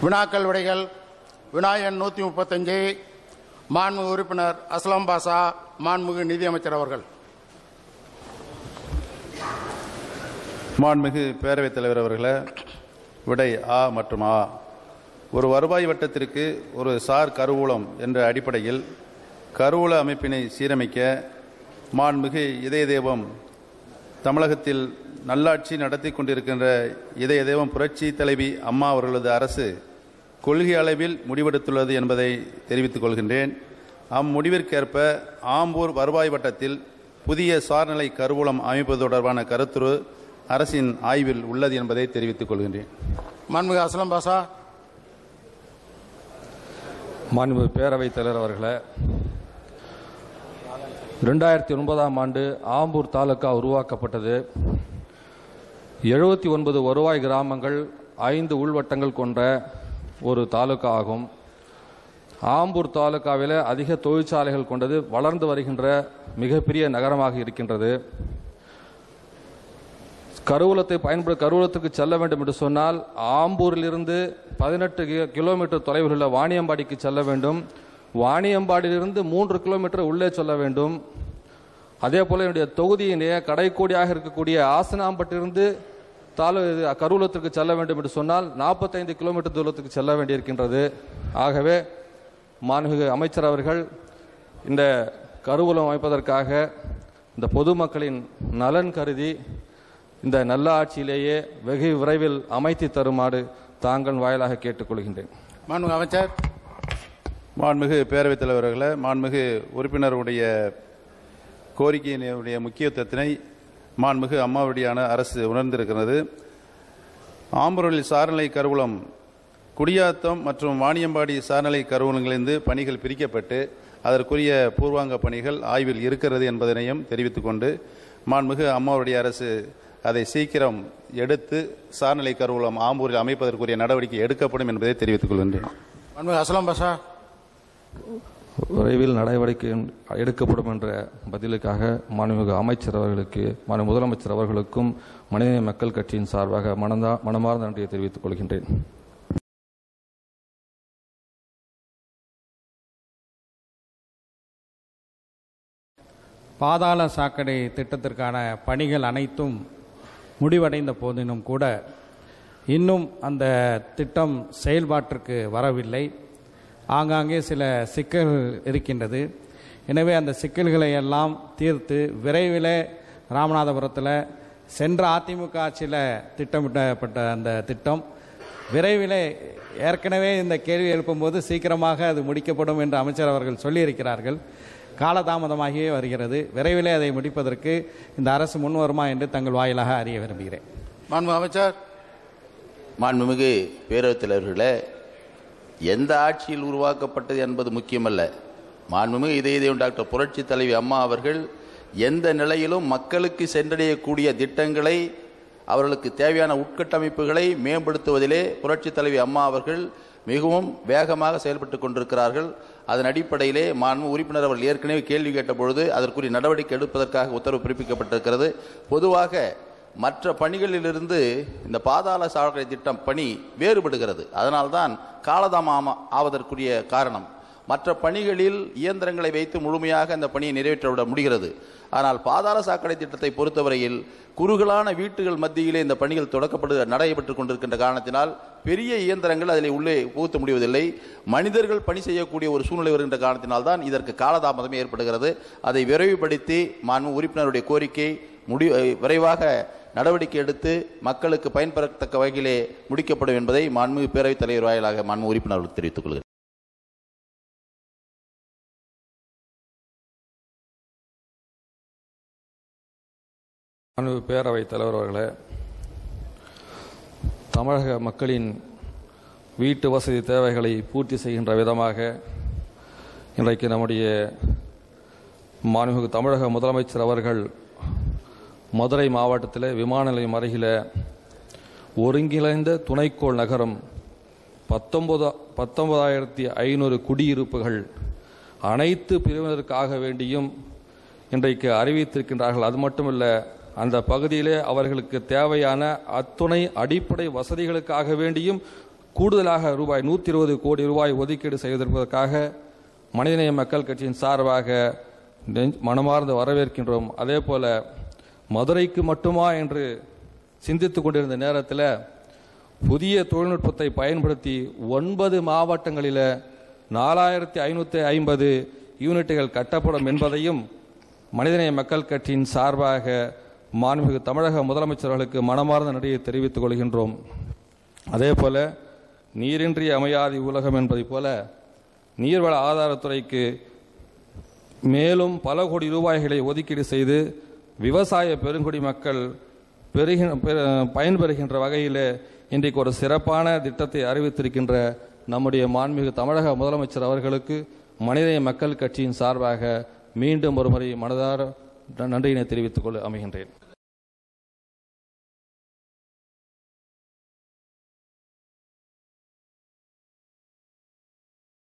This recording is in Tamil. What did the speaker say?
வினாக்கள் விடைகள். வினா எண் 135, மாண்புமிகு உறுப்பினர் அஸ்லாம் பாஷா, மாண்புமிகு நிதியமைச்சர் அவர்கள். மாண்புமிகு பேரவைத் தலைவர் அவர்களே, விடை ஆ மற்றும் ஆ. ஒரு வருவாய் வட்டத்திற்கு ஒரு சார் கருவூலம் என்ற அடிப்படையில் கருவூல அமைப்பினை சீரமைக்க மாண்புமிகு இதய தெய்வம் தமிழகத்தில் நல்லாட்சி நடத்தி கொண்டிருக்கின்ற இதய தெய்வம் புரட்சி தலைவி அம்மா அவர்களது அரசு கொள்கை அளவில் முடிவெடுத்துள்ளது என்பதை தெரிவித்துக் கொள்கின்றேன். அம்முடிவிற்கேற்ப ஆம்பூர் வருவாய் வட்டத்தில் புதிய சார்நிலை கருவூலம் அமைப்பது தொடர்பான கருத்துரு அரசின் ஆய்வில் உள்ளது என்பதை தெரிவித்துக் கொள்கின்றேன். மாண்புமிகு அஸ்லாம் பாஷா. மாண்புமிகு பேரவைத் தலைவர் அவர்களே, 2009ஆம் ஆண்டு ஆம்பூர் தாலுகா உருவாக்கப்பட்டது. 79 வருவாய் கிராமங்கள், 5 உள்வட்டங்கள் கொண்ட ஒரு தாலுகா ஆகும். ஆம்பூர் தாலுகாவில் அதிக தொழிற்சாலைகள் கொண்டது வளர்ந்து வருகின்ற மிகப்பெரிய நகரமாக இருக்கின்றது. கருவூலத்துக்கு செல்ல வேண்டும் என்று சொன்னால் ஆம்பூரிலிருந்து 18 கிலோமீட்டர் தொலைவில் உள்ள வாணியம்பாடிக்கு செல்ல வேண்டும். வாணியம்பாடியிலிருந்து 3 கிலோமீட்டர் உள்ளே செல்ல வேண்டும். அதே போல என்னுடைய தொகுதியிலே கடைக்கோடியாக இருக்கக்கூடிய ஆசனாம்பட்டிலிருந்து கருவூலத்திற்கு செல்ல வேண்டும் என்று சொன்னால் 45 கிலோமீட்டர் தூரத்துக்கு செல்ல வேண்டியிருக்கின்றது. ஆகவே மாண்புமிகு அமைச்சர் அவர்கள் இந்த கருவூலம் அமைப்பதற்காக இந்த பொதுமக்களின் நலன் கருதி இந்த நல்ல ஆட்சியிலேயே வெகு விரைவில் அமைத்து தருமாறு தாங்கள் வாயிலாக கேட்டுக்கொள்கின்றேன். மாண்புமிகு அமைச்சர். மாண்புமிகு பேரவைத் தலைவர்களே, மாண்புமிகு உறுப்பினருடைய கோரிக்கையினுடைய முக்கியத்துவத்தினை மாண்புமிகு அம்மாவுடைய அரசு உணர்ந்திருக்கிறது. ஆம்பூரில் சார்நிலை கருவூலம் குடியாத்தம் மற்றும் வாணியம்பாடி சார்நிலை கருவூலங்களிலிருந்து பணிகள் பிரிக்கப்பட்டு அதற்குரிய பூர்வாங்க பணிகள் ஆய்வில் இருக்கிறது என்பதனையும் தெரிவித்துக் கொண்டு மாண்புமிகு அம்மாவுடைய அரசு அதை சீக்கிரம் எடுத்து சார்நிலை கருவூலம் ஆம்பூரில் அமைப்பதற்குரிய நடவடிக்கை எடுக்கப்படும் என்பதை தெரிவித்துக் கொள்கின்றேன். மாண்புமிகு அஸ்லாம் பாஷா. விரைவில் நடவடிக்கை எடுக்கப்படும் என்ற பதிலுக்காக மாண்புமிகு அமைச்சர் அவர்களுக்கு, மாண்புமிகு முதலமைச்சர் அவர்களுக்கும் மனிதநேய மக்கள் கட்சியின் சார்பாக மனமார்ந்த நன்றியை தெரிவித்துக் கொள்கின்றேன். பாதாள சாக்கடை திட்டத்திற்கான பணிகள் அனைத்தும் முடிவடைந்த போதினும் கூட இன்னும் அந்த திட்டம் செயல்பாட்டிற்கு வரவில்லை. ஆங்காங்கே சில சிக்கல்கள் இருக்கின்றது. எனவே அந்த சிக்கல்களை எல்லாம் தீர்த்து விரைவில் ராமநாதபுரத்தில் சென்ற அதிமுக ஆட்சியில் திட்டமிடப்பட்ட அந்த திட்டம் விரைவில், ஏற்கனவே இந்த கேள்வி எழுப்பும்போது சீக்கிரமாக அது முடிக்கப்படும் என்று அமைச்சர் அவர்கள் சொல்லியிருக்கிறார்கள். காலதாமதமாகியே வருகிறது. விரைவில் அதை முடிப்பதற்கு இந்த அரசு முன்வருமா என்று தங்கள் வாயிலாக அறிய விரும்புகிறேன். மாண்புமிகு அமைச்சர். மாண்புமிகு பேரவைத் தலைவர்களே, எந்த ஆட்சியில் உருவாக்கப்பட்டது என்பது முக்கியமல்ல. மாண்புமிகு இதய தெய்வம் டாக்டர் புரட்சி தலைவி அம்மா அவர்கள் எந்த நிலையிலும் மக்களுக்கு சென்றடையக்கூடிய திட்டங்களை, அவர்களுக்கு தேவையான உட்கட்டமைப்புகளை மேம்படுத்துவதிலே புரட்சி தலைவி அம்மா அவர்கள் மிகவும் வேகமாக செயல்பட்டு கொண்டிருக்கிறார்கள். அதன் அடிப்படையிலே மாண்புமிகு உறுப்பினர் அவர்கள் ஏற்கனவே கேள்வி கேட்டபொழுது அதற்குரிய நடவடிக்கை எடுப்பதற்காக உத்தரவு பிறப்பிக்கப்பட்டிருக்கிறது. பொதுவாக மற்ற பணிகளிலிருந்து இந்த பாதாள சாக்கடை திட்டம் பணி வேறுபடுகிறது. அதனால்தான் காலதாமதம் ஆவதற்குரிய காரணம். மற்ற பணிகளில் இயந்திரங்களை வைத்து முழுமையாக அந்த பணியை நிறைவேற்றிவிட முடிகிறது. ஆனால் பாதாள சாக்கடை திட்டத்தை பொறுத்தவரையில் குறுகலான வீட்டுகள் மத்தியிலே இந்த பணிகள் நடைபெற்றுக் கொண்டிருக்கின்ற காரணத்தினால் பெரிய இயந்திரங்கள் அதில் உள்ளே புகுத்த முடிவதில்லை. மனிதர்கள் பணி செய்யக்கூடிய ஒரு சூழ்நிலை வருகின்ற காரணத்தினால்தான் இதற்கு காலதாமதம் ஏற்படுகிறது. அதை விரைவுபடுத்தி மாண்புமிகு உறுப்பினருடைய கோரிக்கை விரைவாக நடவடிக்கை எடுத்து மக்களுக்கு பயன்பெறத்தக்க வகையிலே முடிக்கப்படும் என்பதை மாண்புமிகு பேரவைத் தலைவர் வாயிலாக மாண்புமிகு உறுப்பினர்களுக்கு தெரிவித்துக் கொள்கிறேன். மாண்புமிகு பேரவைத் தலைவர் அவர்களே, தமிழக மக்களின் வீட்டு வசதி தேவைகளை பூர்த்தி செய்கின்ற விதமாக இன்றைக்கு நம்முடைய மாண்புமிகு தமிழக முதலமைச்சர் அவர்கள் மதுரை மாவட்டத்தில் விமான நிலையம் அருகில் ஒருங்கிணைந்த துணைக்கோள் நகரம் 19,500 குடியிருப்புகள் அனைத்து பிரிவினருக்காக வேண்டியும் இன்றைக்கு அறிவித்திருக்கின்றார்கள். அது மட்டுமல்ல, அந்த பகுதியிலே அவர்களுக்கு தேவையான அத்துணை அடிப்படை வசதிகளுக்காக வேண்டியும் கூடுதலாக ரூபாய் 120 கோடி ரூபாய் ஒதுக்கீடு செய்வதற்காக மனிதநேய மக்கள் கட்சியின் சார்பாக மனமார்ந்து வரவேற்கின்றோம். அதே போல மதுரைக்கு மட்டுமா என்று சிந்தித்துக் கொண்டிருந்த நேரத்தில் புதிய தொழில்நுட்பத்தை பயன்படுத்தி 9 மாவட்டங்களில் 4550 யூனிட்டுகள் கட்டப்படும் என்பதையும் மனிதநேய மக்கள் கட்சியின் சார்பாக மாண்புமிகு தமிழக முதலமைச்சர்களுக்கு மனமார்ந்த நன்றியை தெரிவித்துக் கொள்கின்றோம். அதே போல நீரின்றி அமையாதி உலகம் என்பதைப் போல நீர்வள ஆதாரத்துறைக்கு மேலும் பல கோடி ரூபாய்களை ஒதுக்கீடு செய்து விவசாய பெருங்குடி மக்கள் பயன்பெறுகின்ற வகையில் இன்றைக்கு ஒரு சிறப்பான திட்டத்தை அறிவித்திருக்கின்ற நம்முடைய மாண்புமிகு தமிழக முதலமைச்சர் அவர்களுக்கு மனிதநேய மக்கள் கட்சியின் சார்பாக மீண்டும் ஒருமுறை மனதார நன்றியினை தெரிவித்துக் கொள்ள அமைகின்றேன்.